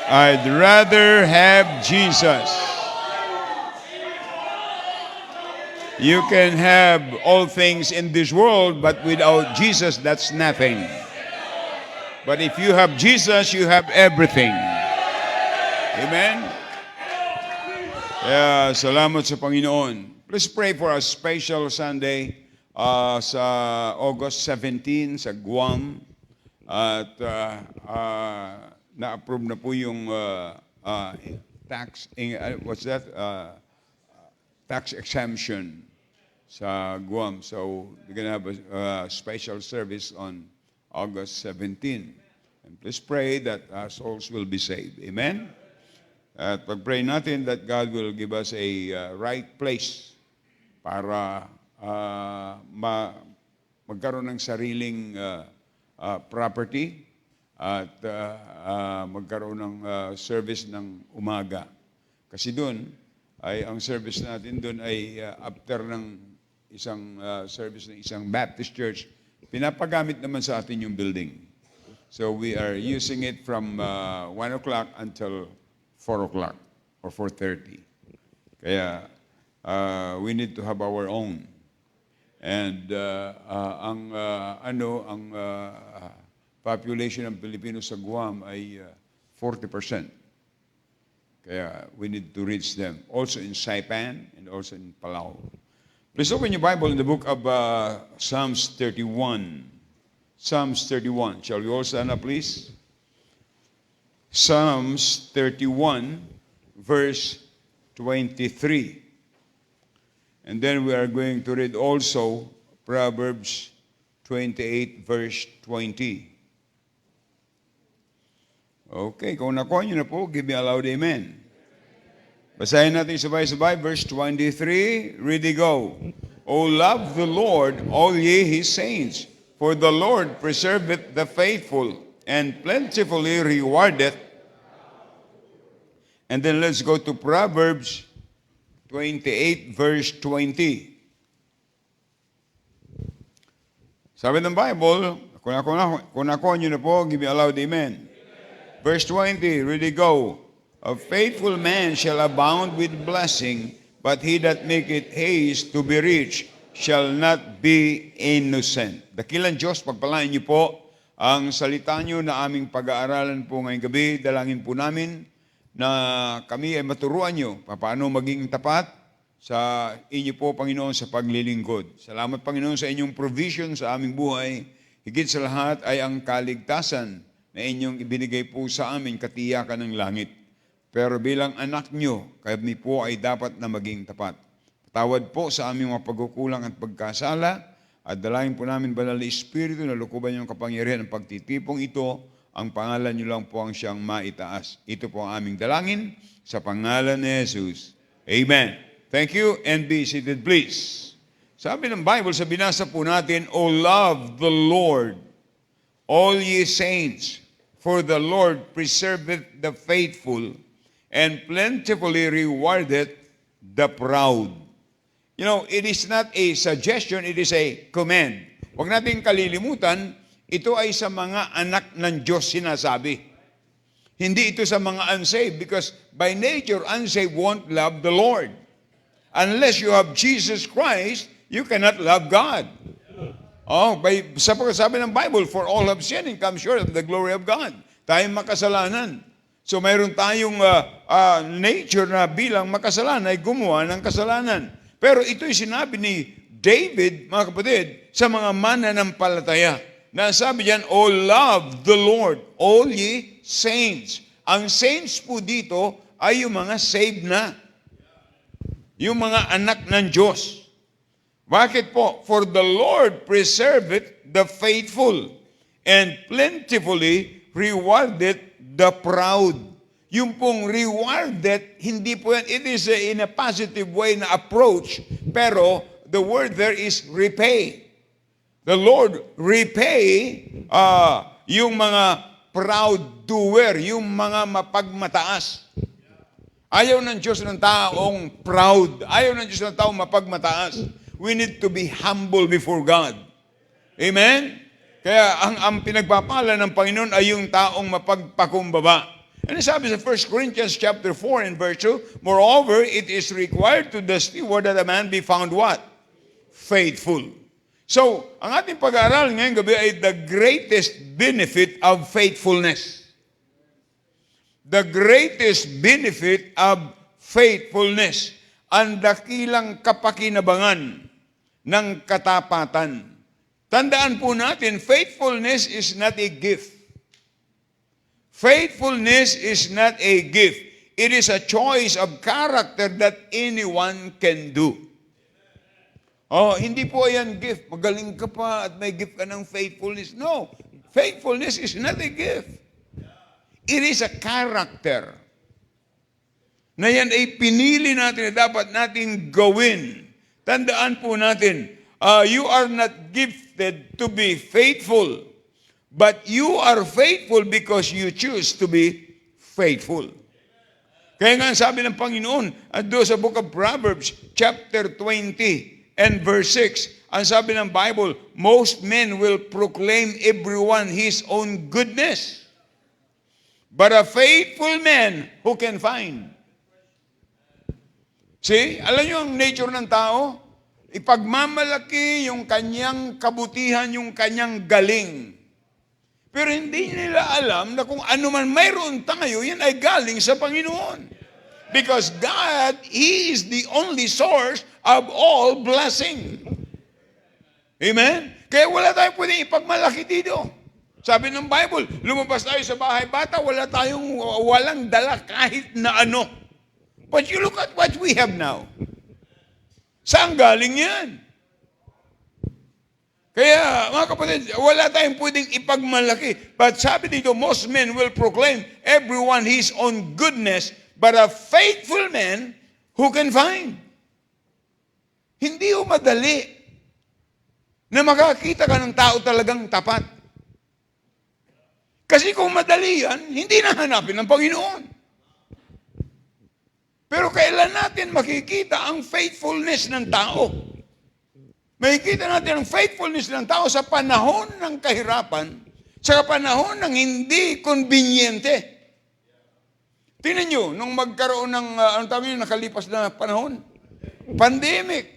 I'd rather have Jesus. You can have all things in this world, but without Jesus, that's nothing. But if you have Jesus, you have everything. Amen? Kaya salamat sa Panginoon. Please pray for a special Sunday sa August 17 sa Guam. At na-approve na po yung tax, what's that? Tax exemption sa Guam. So we're going to have a special service on August 17. And please pray that souls will be saved. Amen? At pag-pray natin that God will give us a right place para magkaroon ng sariling property at magkaroon ng service ng umaga. Kasi doon, ay ang service natin doon ay after ng isang service ng isang Baptist church, pinapagamit naman sa atin yung building. So we are using it from 1 o'clock until 4 o'clock or 4:30. Kaya we need to have our own. And ang population ng Pilipino sa Guam ay 40%. Kaya we need to reach them. Also in Saipan and also in Palau. Please open your Bible in the book of Psalms 31. Psalms 31. Shall we all stand up, please? Psalms 31, verse 23. And then we are going to read also Proverbs 28, verse 20. Okay, kung nakuha nyo na po, give me a loud amen. Basahin natin sabay-sabay, verse 23, ready, go. O love the Lord, all ye his saints, for the Lord preserveth the faithful, and plentifully rewardeth. And then let's go to Proverbs 28, verse 20. Sabi ng Bible, kung nakuha nyo na po, give me a loud amen. Verse 20, ready, go. A faithful man shall abound with blessing, but he that maketh haste to be rich shall not be innocent. Dakilang Diyos, pagpalain niyo po ang salita niyo na aming pag-aaralan po ngayong gabi. Dalangin po namin na kami ay maturuan niyo paano maging tapat sa inyo po, Panginoon, sa paglilingkod. Salamat, Panginoon, sa inyong provision sa aming buhay. Higit sa lahat ay ang kaligtasan na inyong ibinigay po sa amin, katiyakan ng langit. Pero bilang anak niyo, kami po ay dapat na maging tapat. Patawad po sa aming mga pagkukulang at pagkasala, at dalangin po namin, Banal na Espiritu, na lukuban niyong kapangyarihan ng pagtitipong ito, ang pangalan niyo lang po ang siyang maitaas. Ito po ang aming dalangin sa pangalan ni Jesus. Amen. Thank you, and be seated, please. Sabi ng Bible, sa binasa po natin, O love the Lord, all ye saints, for the Lord preserveth the faithful, and plentifully rewardeth the proud. You know, it is not a suggestion, it is a command. Huwag natin kalilimutan, ito ay sa mga anak ng Diyos sinasabi. Hindi ito sa mga unsaved, because by nature, unsaved won't love the Lord. Unless you have Jesus Christ, you cannot love God. Sabi ng Bible, for all have sinned and come short of the glory of God. Tayong makasalanan. So mayroon tayong nature na bilang makasalanan ay gumawa ng kasalanan. Pero ito'y sinabi ni David, mga kapatid, sa mga mananampalataya. Na sabi diyan, O love the Lord, all ye saints. Ang saints po dito ay yung mga saved na. Yung mga anak ng Diyos. Bakit po? For the Lord preserveth the faithful, and plentifully rewardeth the proud. Yung pong rewarded, hindi po yan, it is in a positive way na approach, pero the word there is repay. The Lord repay yung mga proud doer, yung mga mapagmataas. Ayaw ng Diyos ng taong proud. Ayaw ng Diyos ng taong mapagmataas. We need to be humble before God. Amen? Kaya ang pinagpapala ng Panginoon ay yung taong mapagpakumbaba. Ano sabi sa 1 Corinthians chapter 4 and verse 2? Moreover, it is required to the steward that a man be found what? Faithful. So, ang ating pag-aaral ngayong gabi ay the greatest benefit of faithfulness. The greatest benefit of faithfulness. Ang dakilang kapakinabangan ng katapatan. Tandaan po natin, faithfulness is not a gift. Faithfulness is not a gift. It is a choice of character that anyone can do. Oh, hindi po yan gift. Magaling ka pa at may gift ka ng faithfulness. No, faithfulness is not a gift. It is a character. Na yan ay pinili natin na dapat natin gawin. Tandaan po natin, you are not gifted to be faithful. But you are faithful because you choose to be faithful. Kaya nga sabi ng Panginoon, doon sa book of Proverbs, chapter 20 and verse 6, ang sabi ng Bible, most men will proclaim everyone his own goodness. But a faithful man who can find. See, alam niyo ang nature ng tao? Ipagmamalaki yung kanyang kabutihan, yung kanyang galing. Pero hindi nila alam na kung ano man mayroon tayo, yan ay galing sa Panginoon. Because God, He is the only source of all blessing. Amen? Kaya wala tayong pwedeng ipagmalaki dito. Sabi ng Bible, lumabas tayo sa bahay bata, walang dala kahit na ano. But you look at what we have now. Saan galing yan? Kaya, mga kapatid, wala tayong pwedeng ipagmalaki. But sabi dito, most men will proclaim everyone his own goodness, but a faithful man who can find. Hindi ho madali na makakita ka ng tao talagang tapat. Kasi kung madali yan, hindi nahanapin ng Panginoon. Pero kailan natin makikita ang faithfulness ng tao? Makikita natin ang faithfulness ng tao sa panahon ng kahirapan, sa panahon ng hindi konbinyente. Tingnan nyo, nung magkaroon ng, nakalipas na panahon, pandemic.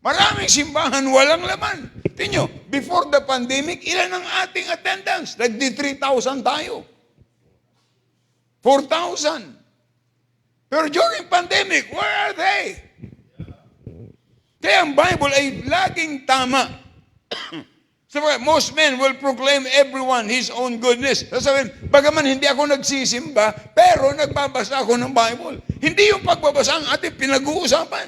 Maraming simbahan, walang laman. Tingnan nyo, before the pandemic, ilan ang ating attendance? Nagdi 3,000 tayo. 4,000. Pero during pandemic, where are they? Kaya ang Bible ay laging tama. So, most men will proclaim everyone his own goodness. Sasabihin, bagaman hindi ako nagsisimba, pero nagbabasa ako ng Bible. Hindi yung pagbabasa ang ating pinag-uusapan.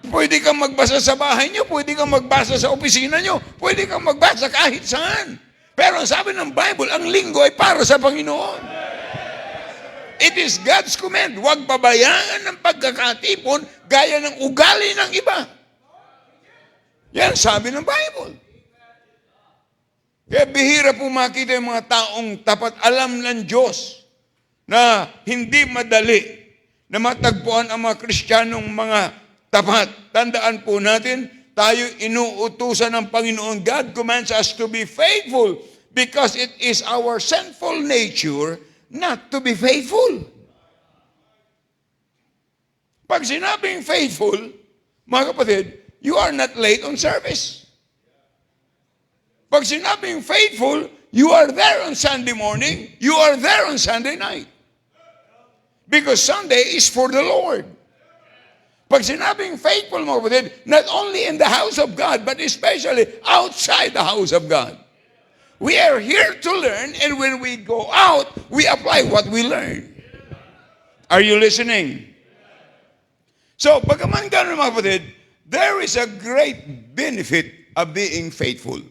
Pwede kang magbasa sa bahay nyo, pwede kang magbasa sa opisina nyo, pwede kang magbasa kahit saan. Pero ang sabi ng Bible, ang linggo ay para sa Panginoon. It is God's command. Huwag babayaan ng pagkakatipon gaya ng ugali ng iba. Yan sabi ng Bible. Kaya bihira po makita yung mga taong tapat. Alam ng Diyos na hindi madali na matagpuan ang mga Kristiyanong mga tapat. Tandaan po natin, tayo inuutusan ng Panginoon. God commands us to be faithful because it is our sinful nature not to be faithful. Pag sinabing faithful, mga kapatid, you are not late on service. Pag sinabing faithful, you are there on Sunday morning, you are there on Sunday night. Because Sunday is for the Lord. Pag sinabing faithful, mga kapatid, not only in the house of God, but especially outside the house of God. We are here to learn, and when we go out, we apply what we learn. Are you listening? So, pagkaman gano'n mga kapatid, there is a great benefit of being faithful.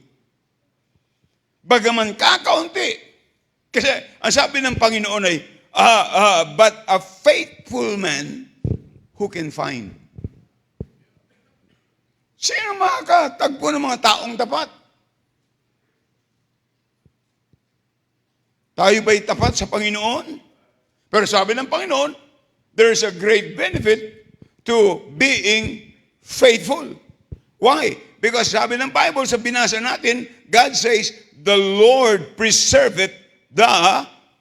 Bagaman kakaunti. Kasi ang sabi ng Panginoon ay, but a faithful man who can find. Sino makakatagpo ng mga taong tapat? Tayo ba'y tapat sa Panginoon? Pero sabi ng Panginoon, there is a great benefit to being faithful. Why? Because sabi ng Bible, sa binasa natin, God says, the Lord preserveth the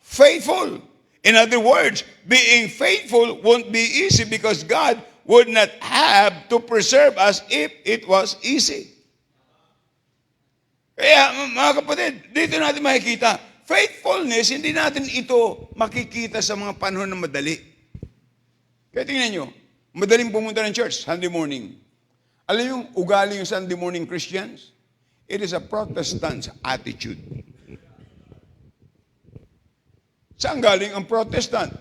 faithful. In other words, being faithful won't be easy because God would not have to preserve us if it was easy. Kaya mga kapatid, dito natin makikita, faithfulness, hindi natin ito makikita sa mga panahon na madali. Kaya tingnan nyo, madaling pumunta ng church, Sunday morning. Alam yung ugali yung Sunday morning Christians? It is a Protestant attitude. Saan galing ang Protestant?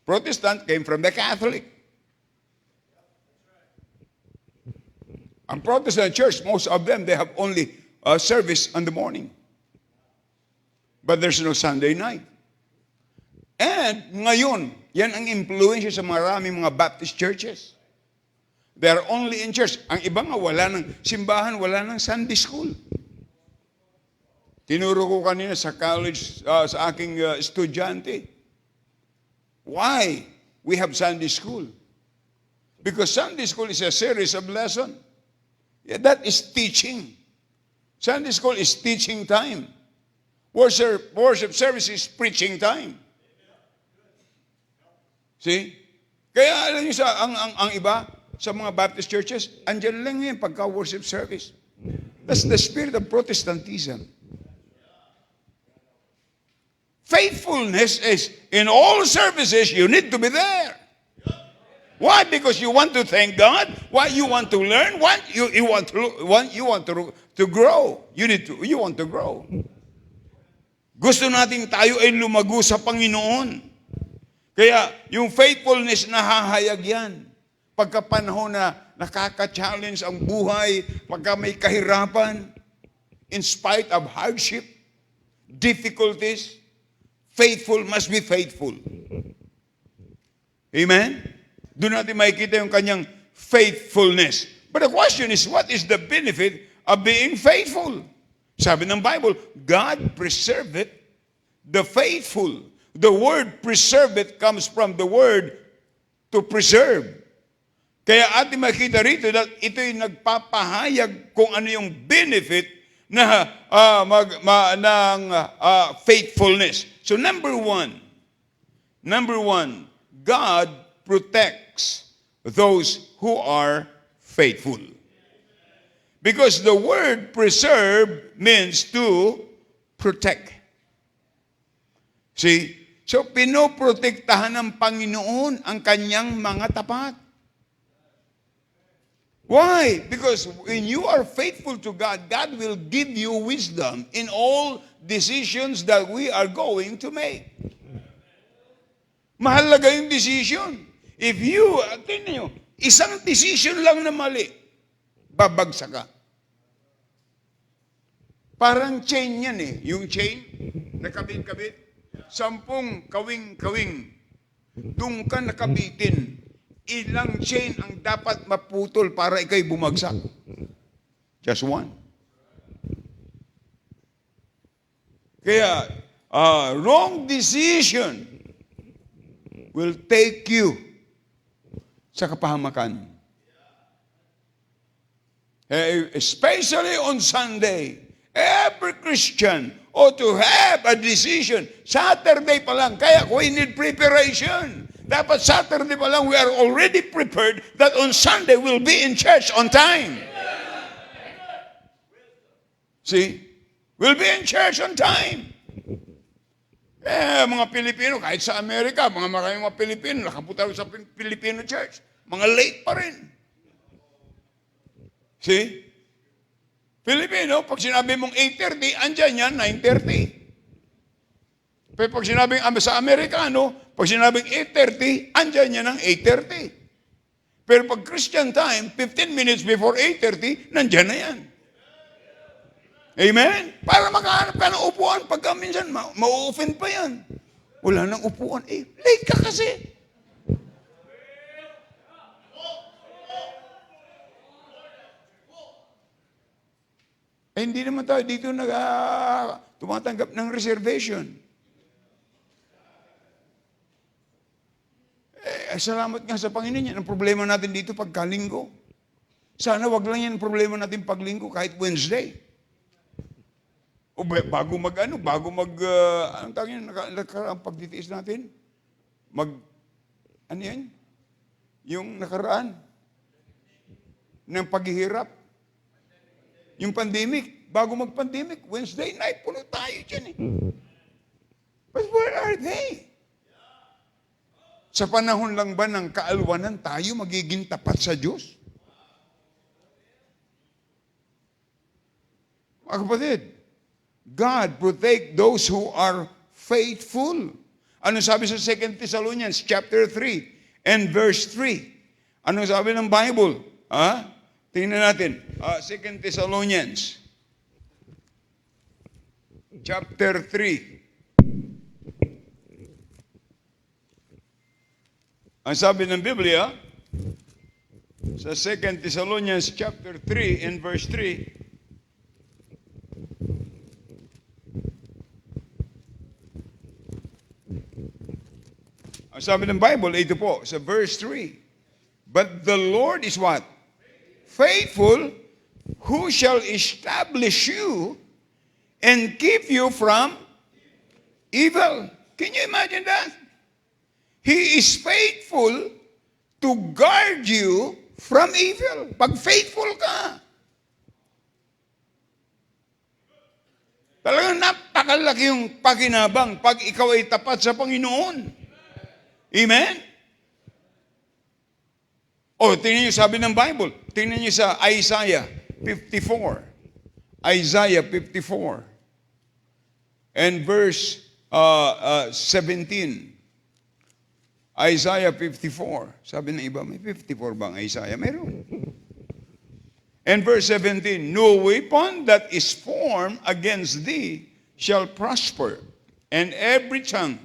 Protestant came from the Catholic. Ang Protestant church, most of them, they have only service on the morning. But there's no Sunday night. And ngayon, yan ang impluensya sa maraming mga Baptist churches. They are only in church. Ang iba nga, wala ng simbahan, wala ng Sunday school. Tinuro ko kanina sa college, sa aking estudyante. Why we have Sunday school? Because Sunday school is a series of lessons. Yeah, that is teaching. Sunday school is teaching time. Worship service is preaching time. See? Kaya alam niyo ang iba sa mga Baptist churches, andyan lang yan pagka-worship service. That's the spirit of Protestantism. Faithfulness is, in all services, you need to be there. Why? Because you want to thank God. Why? You want to learn. Why? You want to grow. You want to grow. Gusto nating tayo ay lumago sa Panginoon. Kaya yung faithfulness nahahayag yan. Pagkapanahon na nakaka-challenge ang buhay, pagka may kahirapan, in spite of hardship, difficulties, faithful must be faithful. Amen? Doon natin makikita yung kanyang faithfulness. But the question is, what is the benefit of being faithful? Sabi ng Bible, God preserveth the faithful. The word preserveth comes from the word to preserve. Kaya ating makita rito that ito'y nagpapahayag kung ano yung benefit na faithfulness. So number one, God protects those who are faithful. Because the word preserve means to protect. See? So pinoprotektahan ng Panginoon ang kanyang mga tapat. Why? Because when you are faithful to God, God will give you wisdom in all decisions that we are going to make. Mahalaga yung decision. If you, tingnan nyo, isang decision lang na mali, babagsak ka. Parang chain yan eh. Yung chain, nakabit-kabit, 10 kawing-kawing, doon ka nakabitin. Ilang chain ang dapat maputol para ikay bumagsak? Just one. Kaya, wrong decision will take you sa kapahamakan. Especially on Sunday, every Christian ought to have a decision. Saturday pa lang, kaya we need preparation. Dapat Saturday pa lang, we are already prepared that on Sunday we'll be in church on time. See? We'll be in church on time. Mga Pilipino, kahit sa Amerika, maraming mga Pilipino, nakapunta sa Filipino church. Mga late pa rin. See? Filipino, pag sinabi mong 8:30, andyan yan, 9:30. Pero pag sinabing sa Amerikano, pag sinabing 8:30, andyan yan ng 8:30. Pero pag Christian time, 15 minutes before 8:30, nandyan na yan. Amen? Para makahanap ka ng upuan, pagka minsan, ma-offend pa yan. Wala nang upuan. Late ka kasi. Hindi naman tayo dito tumatanggap ng reservation. Salamat nga sa Panginoon yan. Ang problema natin dito pagkalinggo. Sana wag lang yan ang problema natin paglinggo kahit Wednesday. O bago anong tawag yan, nakaraang pagtitiis natin? ano yan? Yung nakaraan ng paghihirap. Yung pandemic. Bago mag-pandemic, Wednesday night, puno tayo dyan eh. But where are they? Sa panahon lang ba ng kaalwanan tayo magiging tapat sa Diyos? Mga kapatid, God protect those who are faithful. Ano sabi sa 2 Thessalonians chapter 3 and verse 3? Ano sabi ng Bible? Tingnan natin. 2 Thessalonians chapter 3. Ang sabi ng Biblia, sa 2 Thessalonians chapter 3 and verse 3, ang sabi ng Bible, ito po, sa verse 3, but the Lord is what? Faithful, who shall establish you and keep you from evil. Can you imagine that? He is faithful to guard you from evil. Pag faithful ka, talagang napakalaki yung pakinabang pag ikaw ay tapat sa Panginoon. Amen? Tingnan niyo sabi ng Bible. Tingnan niyo sa Isaiah 54. Isaiah 54. And verse 17. Isaiah 54. Sabi ng iba, may 54 bang Isaiah? Meron. And verse 17, no weapon that is formed against thee shall prosper, and every tongue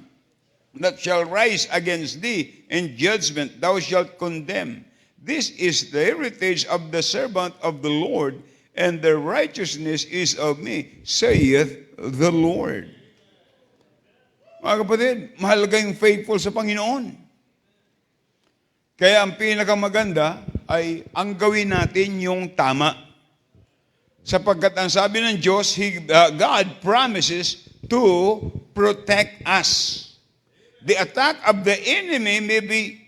that shall rise against thee in judgment thou shalt condemn. This is the heritage of the servant of the Lord, and the righteousness is of me, saith the Lord. Mga kapatid, mahalaga yung faithful sa Panginoon. Kaya ang pinakamaganda ay ang gawin natin yung tama. Sapagkat ang sabi ng Diyos, God promises to protect us. The attack of the enemy may be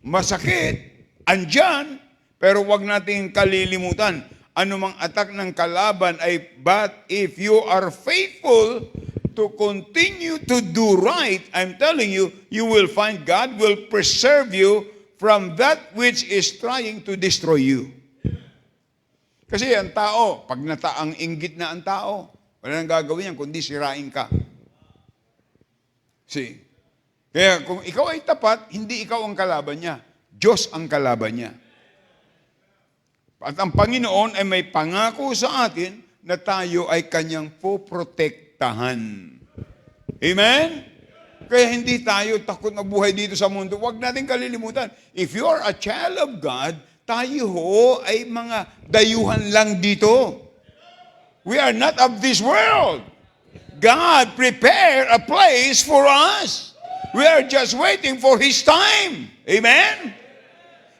masakit, andyan, pero wag nating kalilimutan. Anumang attack ng kalaban ay, but if you are faithful to continue to do right, I'm telling you, you will find God will preserve you from that which is trying to destroy you. Kasi ang tao, pag nataang inggit na ang tao, wala nang gagawin yan, kundi sirain ka. See? Kaya kung ikaw ay tapat, hindi ikaw ang kalaban niya. Diyos ang kalaban niya. At ang Panginoon ay may pangako sa atin na tayo ay kanyang poprotektahan. Amen? Kaya hindi tayo takot mabuhay dito sa mundo. Huwag natin kalilimutan. If you are a child of God, tayo ho ay mga dayuhan lang dito. We are not of this world. God prepared a place for us. We are just waiting for His time. Amen?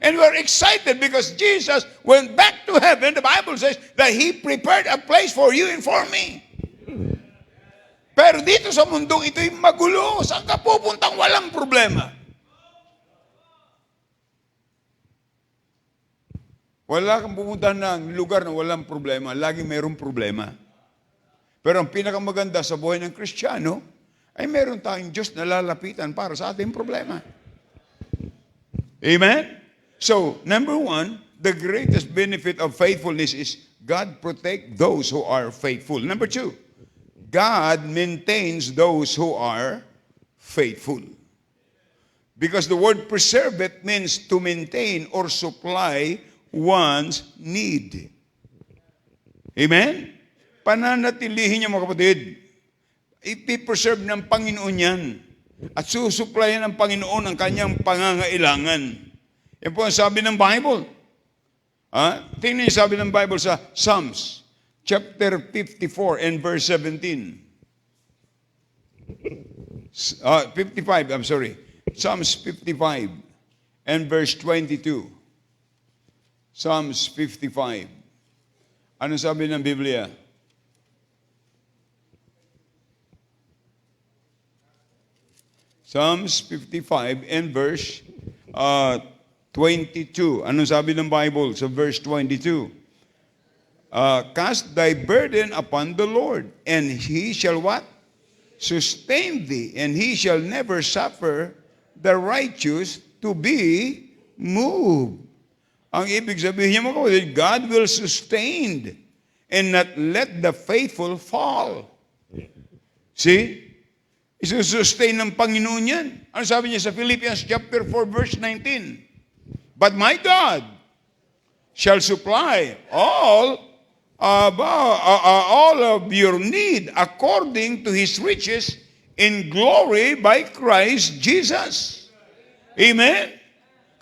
And we're excited because Jesus went back to heaven. The Bible says that He prepared a place for you and for me. Pero dito sa mundong ito'y magulo. Saan ka pupuntang walang problema? Wala kang pupuntahan ng lugar na walang problema. Lagi mayroong problema. Pero ang pinakamaganda sa buhay ng Kristiyano ay meron tayong Diyos na lalapitan para sa ating problema. Amen? So, number one, the greatest benefit of faithfulness is God protect those who are faithful. Number two, God maintains those who are faithful. Because the word preserve it means to maintain or supply one's need. Amen? Pananatilihin niya mga kapatid. Ipipreserve ng Panginoon yan. At susuplayan ng Panginoon ang kanyang pangangailangan. Yan po ang sabi ng Bible. Tingnan niyo sabi ng Bible sa Psalms, chapter 54 and verse 17. 55, I'm sorry. Psalms 55 and verse 22. Psalms 55. Ano sabi ng Biblia? Psalms 55 and verse 22. Anong sabi ng Bible sa verse 22? Cast thy burden upon the Lord, and He shall what? Sustain thee, and He shall never suffer the righteous to be moved. Ang ibig sabihin niya mga kapatid, God will sustain and not let the faithful fall. See? Isusustain ng Panginoon yan. Ano sabi niya sa Philippians chapter 4 verse 19? But my God shall supply all of your need according to His riches in glory by Christ Jesus. Amen?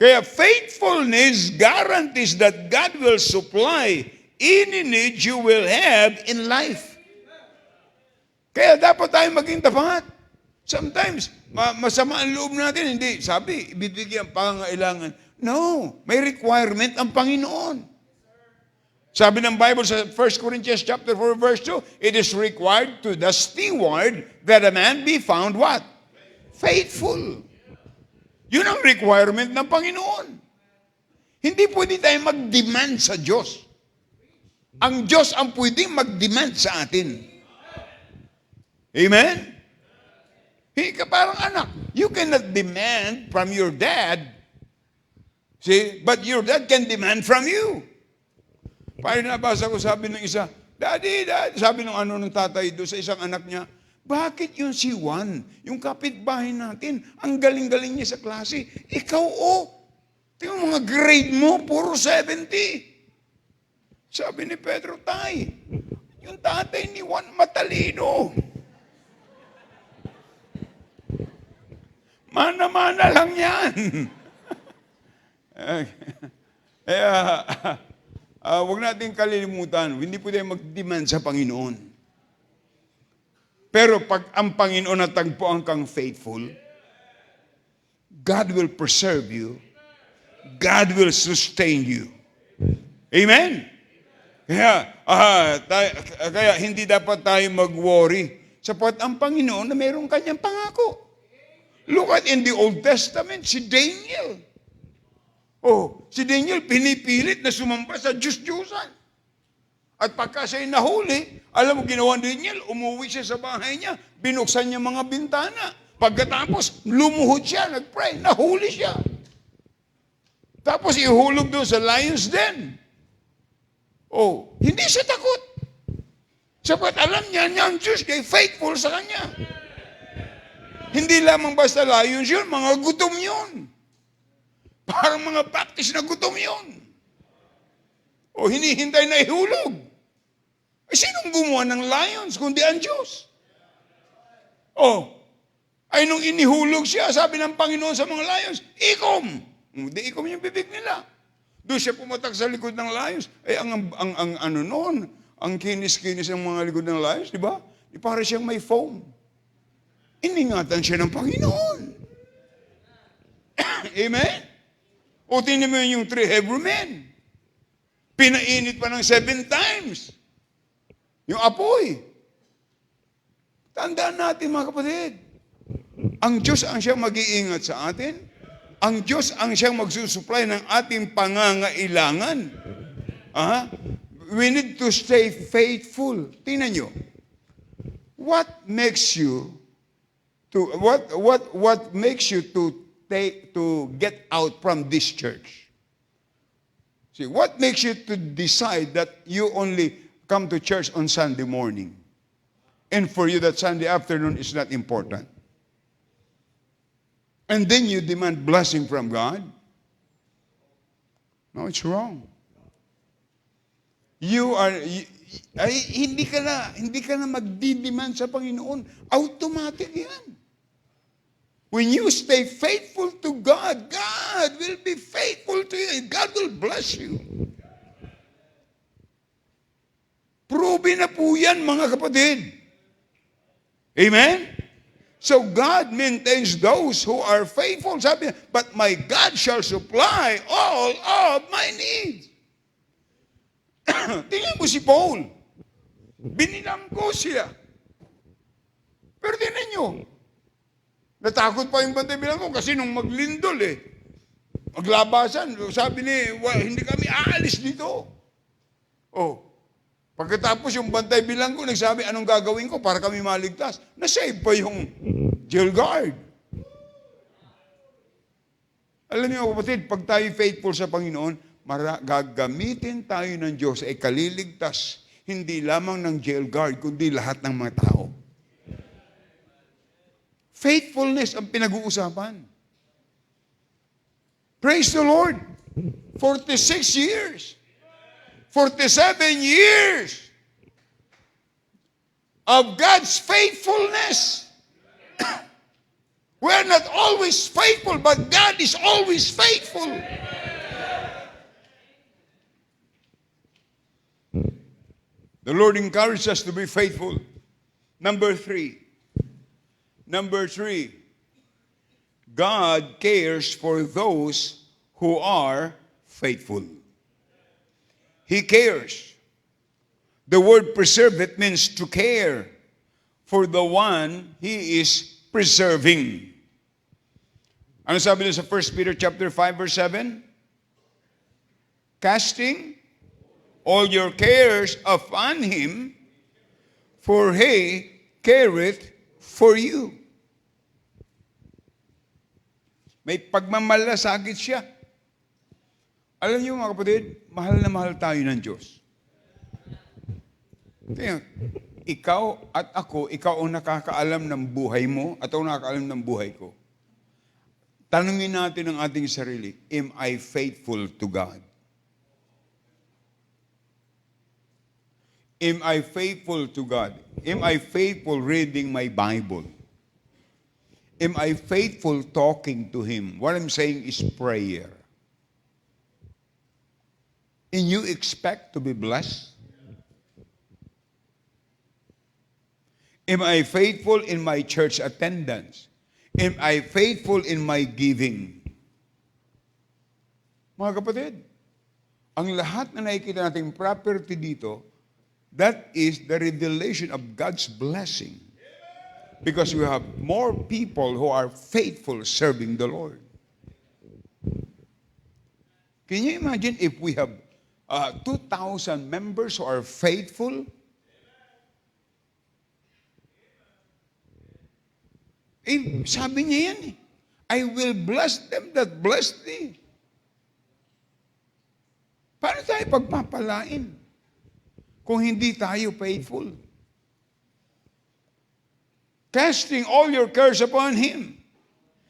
Kaya faithfulness guarantees that God will supply any need you will have in life. Kaya dapat tayo maging tapat. Sometimes, masama ang loob natin. Hindi, sabi, ibibigyan pangangailangan. No, may requirement ang Panginoon. Sabi ng Bible sa 1 Corinthians chapter 4 verse 2, it is required to the steward that a man be found what? Faithful. Yun ang requirement ng Panginoon. Hindi pwede tayo mag-demand sa Diyos. Ang Diyos ang pwedeng mag-demand sa atin. Amen? Hindi ka parang anak. You cannot demand from your dad. See? But your dad can demand from you. Parang nabasa ko, sabi ng isa, Daddy, sabi ng tatay doon sa isang anak niya, bakit yun si Juan, yung kapitbahay natin, ang galing-galing niya sa klase, ikaw tingnan mga grade mo, puro 70. Sabi ni Pedro, tay, yung tatay ni Juan matalino. Mana-mana lang yan. Huwag natin kalilimutan, hindi po tayo mag-demand sa Panginoon. Pero pag ang Panginoon natagpuan kang faithful, God will preserve you. God will sustain you. Amen? Kaya hindi dapat tayo mag-worry sapagkat ang Panginoon na mayroong kanyang pangako. Look at in the Old Testament, si Daniel. Si Daniel pinipilit na sumamba sa Diyos-Diyusan. At pagka siya'y nahuli, alam mo ginawa ni Daniel, umuwi siya sa bahay niya, binuksan niya mga bintana. Pagkatapos, lumuhod siya, nag-pray, nahuli siya. Tapos ihulog doon sa lion's den. Hindi siya takot. Sapat alam niya ang Diyos kay faithful sa kanya. Hindi lamang basta lions yun, mga gutom yun. Parang mga baptist na gutom yun. Hinihintay na ihulog. Sinong gumawa ng lions kundi ang Diyos? Nung inihulog siya, sabi ng Panginoon sa mga lions, ikom! Hindi ikom yung bibig nila. Doon siya pumatak sa likod ng lions. Ang kinis-kinis ng mga likod ng lions, di ba? Para siyang may foam. Iningatan siya ng Panginoon. Amen? Tingnan mo yung 3 Hebrew men. Pinainit pa ng 7 times. Yung apoy. Tandaan natin mga kapatid, ang Diyos ang siyang mag-iingat sa atin. Ang Diyos ang siyang magsusupply ng ating pangangailangan. We need to stay faithful. Tingnan nyo. What makes you to get out from this church? See, what makes you to decide that you only come to church on Sunday morning, and for you that Sunday afternoon is not important? And then you demand blessing from God? No, it's wrong. Hindi ka na magdi-demand sa Panginoon. Automatic yan. When you stay faithful to God, God will be faithful to you. God will bless you. Proven na po yan, mga kapatid. Amen? So God maintains those who are faithful. Sabi niya, but my God shall supply all of my needs. Tingnan mo si Paul. Binilanggo siya. Pero tingnan nyo, Natakot pa yung bantay bilanggo kasi nung maglindol maglabasan, sabi hindi kami aalis dito. Oh, pagkatapos yung bantay bilanggo, nagsabi, anong gagawin ko para kami maligtas? Nasave pa yung jail guard. Alam niyo kapatid, pag tayo faithful sa Panginoon, gagamitin tayo ng Diyos ay kaliligtas, hindi lamang ng jail guard, kundi lahat ng mga tao. Faithfulness ang pinag-uusapan. Praise the Lord. 46 years. 47 years of God's faithfulness. We're not always faithful, but God is always faithful. The Lord encourages us to be faithful. Number three, God cares for those who are faithful. He cares. The word preserve, it means to care for the one He is preserving. Ano sabi niya sa 1 Peter chapter 5 verse 7? Casting all your cares upon Him, for He careth for you. May pagmamalasakit siya. Alam niyo mga kapatid, mahal na mahal tayo ng Diyos. Kaya, ikaw at ako, ikaw ang nakakaalam ng buhay mo at ako nakakaalam ng buhay ko. Tanungin natin ang ating sarili, am I faithful to God? Am I faithful to God? Am I faithful reading my Bible? Am I faithful talking to Him? What I'm saying is prayer. And you expect to be blessed? Am I faithful in my church attendance? Am I faithful in my giving? Mga kapatid, ang lahat na nakikita nating property dito, that is the revelation of God's blessing. Because we have more people who are faithful serving the Lord. Can you imagine if we have 2,000 members who are faithful? Sabi niya yan I will bless them that bless thee. Paano tayo pagpapalain kung hindi tayo faithful? Casting all your cares upon Him.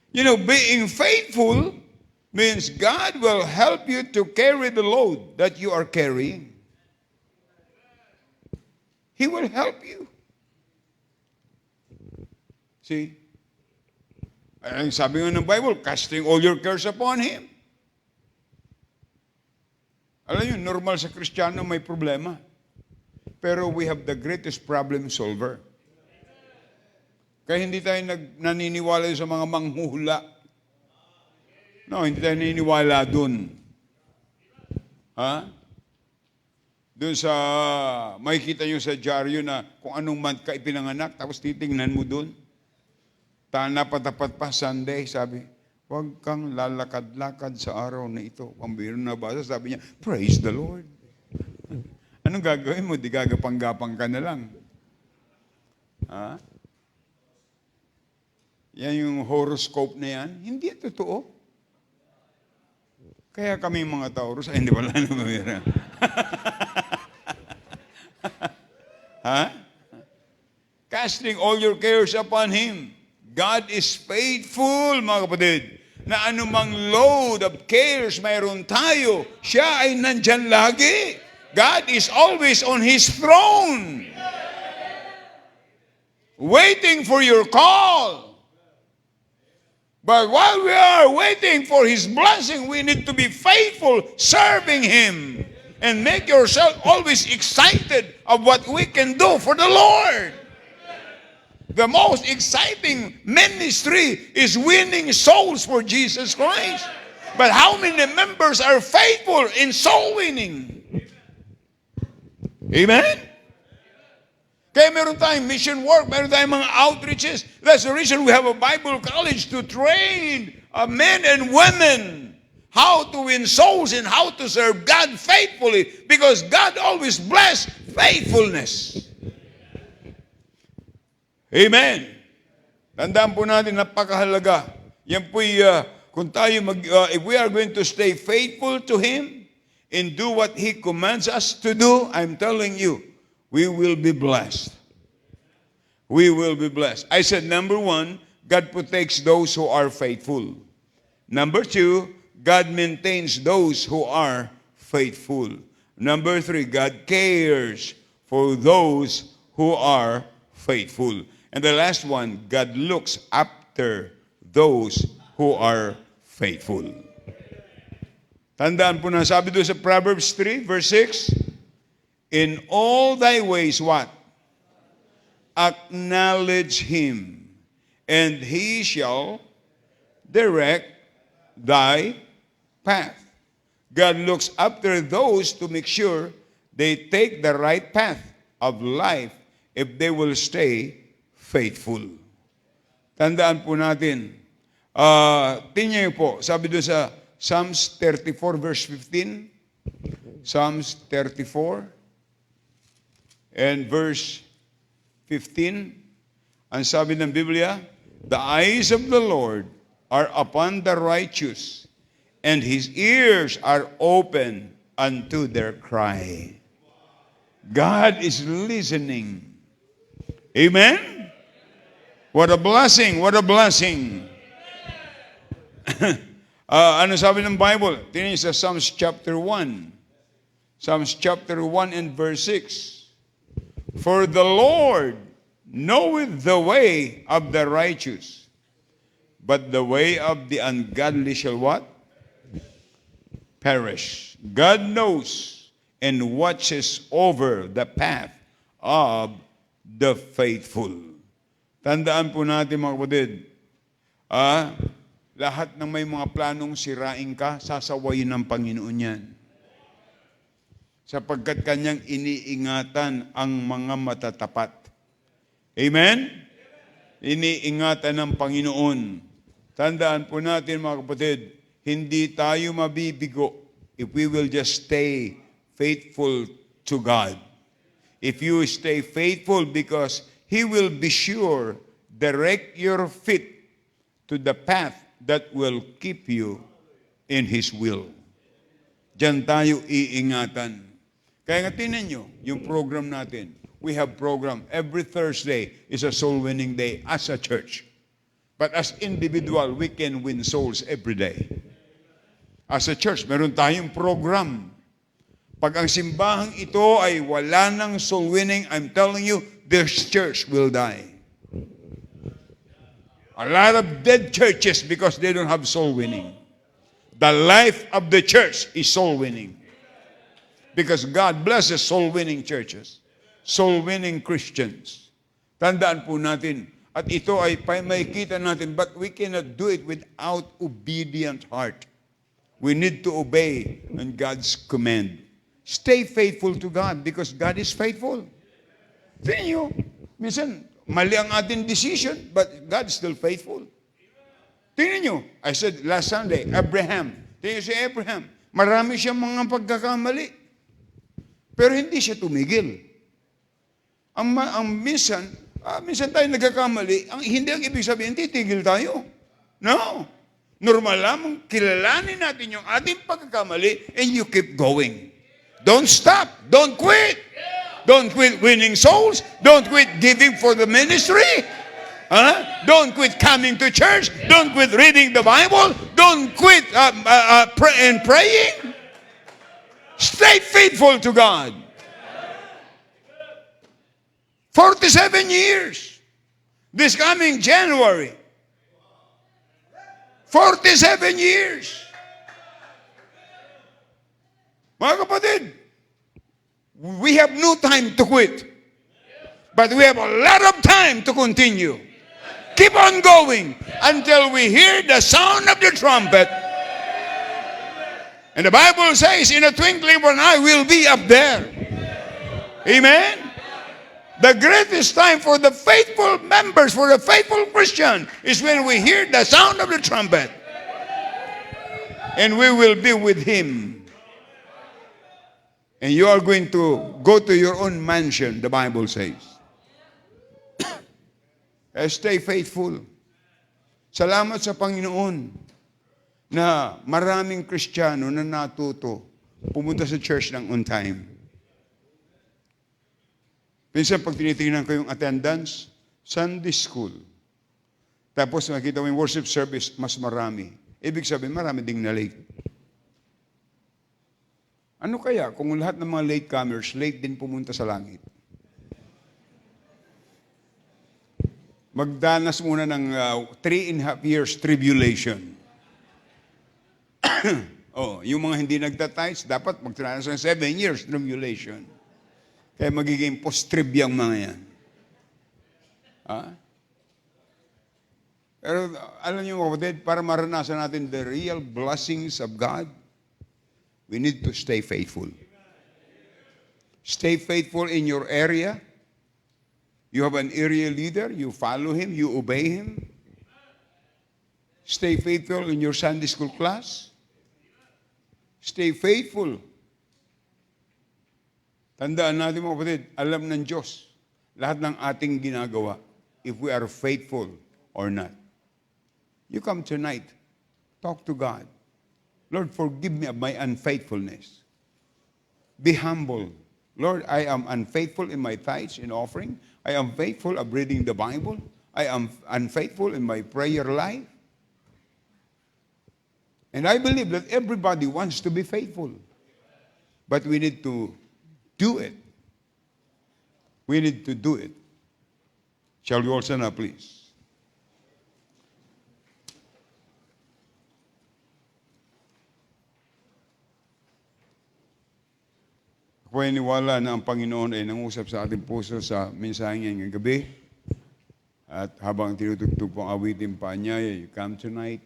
You know, being faithful means God will help you to carry the load that you are carrying. He will help you. See? Ang sabi nga ng Bible, casting all your cares upon Him. Alam niyo, normal sa Kristiyano may problema. Pero we have the greatest problem solver. Kaya hindi tayo naniniwala sa mga manghuhula. No, hindi tayo naniniwala dun. Ha? Dun sa, makikita nyo sa dyaryo na kung anong month ka ipinanganak, tapos titingnan mo dun. Napatapat pa Sunday, sabi, huwag kang lalakad-lakad sa araw na ito. Ang biro na basa, sabi niya, praise the Lord. Anong gagawin mo? Di gagapang-gapang ka na lang. Ha? Yan yung horoscope na yan. Hindi totoo. Kaya kami mga Taurus, ay hindi wala na mamira. Ha? Casting all your cares upon Him. God is faithful, mga kapatid, na anumang load of cares mayroon tayo, siya ay nandyan lagi. God is always on His throne, waiting for your call. But while we are waiting for His blessing, we need to be faithful, serving Him, and make yourself always excited of what we can do for the Lord. The most exciting ministry is winning souls for Jesus Christ. But how many members are faithful in soul winning? Amen? Kaya meron tayong mission work, meron tayong mga outreaches. That's the reason we have a Bible college to train men and women how to win souls and how to serve God faithfully, because God always bless faithfulness. Amen. Tandaan po natin, napakahalaga. Yan po'y, kung tayo if we are going to stay faithful to Him and do what He commands us to do, I'm telling you, we will be blessed. We will be blessed. I said, number one, God protects those who are faithful. Number two, God maintains those who are faithful. Number three, God cares for those who are faithful. And the last one, God looks after those who are faithful. Tandaan po na, sabi doon sa Proverbs 3, verse 6, in all thy ways, what? Acknowledge Him, and He shall direct thy path. God looks after those to make sure they take the right path of life if they will stay faithful. Tandaan po natin. Tingnan niyo po, sabi doon sa Psalms 34 verse 15. Psalms 34 and verse 15. Ang sabi ng Biblia, the eyes of the Lord are upon the righteous, and His ears are open unto their cry. God is listening. Amen? What a blessing, what a blessing. Ano sabi ng Bible? Tingnan niyo sa Psalms chapter 1. Psalms chapter 1 and verse 6. For the Lord knoweth the way of the righteous, but the way of the ungodly shall what? Perish. God knows and watches over the path of the faithful. Tandaan po natin mga kapatid, lahat ng may mga planong sirain ka, sasawayin ng Panginoon yan. Sapagkat Kanyang iniingatan ang mga matatapat. Amen? Iniingatan ng Panginoon. Tandaan po natin mga kapatid, hindi tayo mabibigo if we will just stay faithful to God. If you stay faithful, because He will be sure direct your feet to the path that will keep you in His will. Diyan tayo iingatan. Kaya nga tinan nyo, yung program natin. We have program. Every Thursday is a soul winning day as a church. But as individual, we can win souls every day. As a church, meron tayong program. Pag ang simbahang ito ay wala ng soul winning, I'm telling you, this church will die. A lot of dead churches because they don't have soul winning. The life of the church is soul winning. Because God blesses soul winning churches. Soul winning Christians. Tandaan po natin, at ito ay makikita natin, but we cannot do it without obedient heart. We need to obey on God's command. Stay faithful to God because God is faithful. Tingnan nyo, minsan, mali ang ating decision, but God is still faithful. Tingnan nyo, I said last Sunday, Abraham. Tingnan nyo si Abraham, marami siyang mga pagkakamali. Pero hindi siya tumigil. Minsan tayo nagkakamali, hindi ang ibig sabihin, titigil tayo. No. Normal lamang, kilalanin natin yung ating pagkakamali and you keep going. Don't stop. Don't quit. Don't quit winning souls. Don't quit giving for the ministry. Don't quit coming to church. Don't quit reading the Bible. Don't quit praying. Stay faithful to God. 47 years. This coming January. 47 years. Mga kapatid, we have no time to quit. But we have a lot of time to continue. Keep on going until we hear the sound of the trumpet. And the Bible says, in a twinkling of an eye, we'll be up there. Amen? The greatest time for the faithful members, for the faithful Christian, is when we hear the sound of the trumpet. And we will be with Him. And you are going to go to your own mansion, the Bible says. Stay faithful. Salamat sa Panginoon na maraming Kristiyano na natuto pumunta sa church ng on time. Minsan pag tinitingnan ko yung attendance, Sunday school. Tapos makita mo yung worship service, mas marami. Ibig sabihin, marami ding na late. Ano kaya kung lahat ng mga latecomers, late din pumunta sa langit? Magdanas muna ng 3.5 years tribulation. Yung mga hindi nagtatides, dapat magdanas ng 7 years tribulation. Kaya magiging post-trib yung mga yan. Pero alam niyo mga kapatid, para maranasan natin the real blessings of God, we need to stay faithful. Stay faithful in your area. You have an area leader, you follow him, you obey him. Stay faithful in your Sunday school class. Stay faithful. Tandaan natin mga kapatid, alam ng Diyos lahat ng ating ginagawa if we are faithful or not. You come tonight, talk to God. Lord, forgive me of my unfaithfulness. Be humble. Lord, I am unfaithful in my tithes and offering. I am faithful of reading the Bible. I am unfaithful in my prayer life. And I believe that everybody wants to be faithful. But we need to do it. We need to do it. Shall we all stand up, please? Ako ay niwala na ang Panginoon ay nangusap sa ating puso sa mensahe ngayong gabi. At habang tinutugtog po ang awitin pa niya, you come tonight.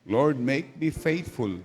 Lord, make me faithful.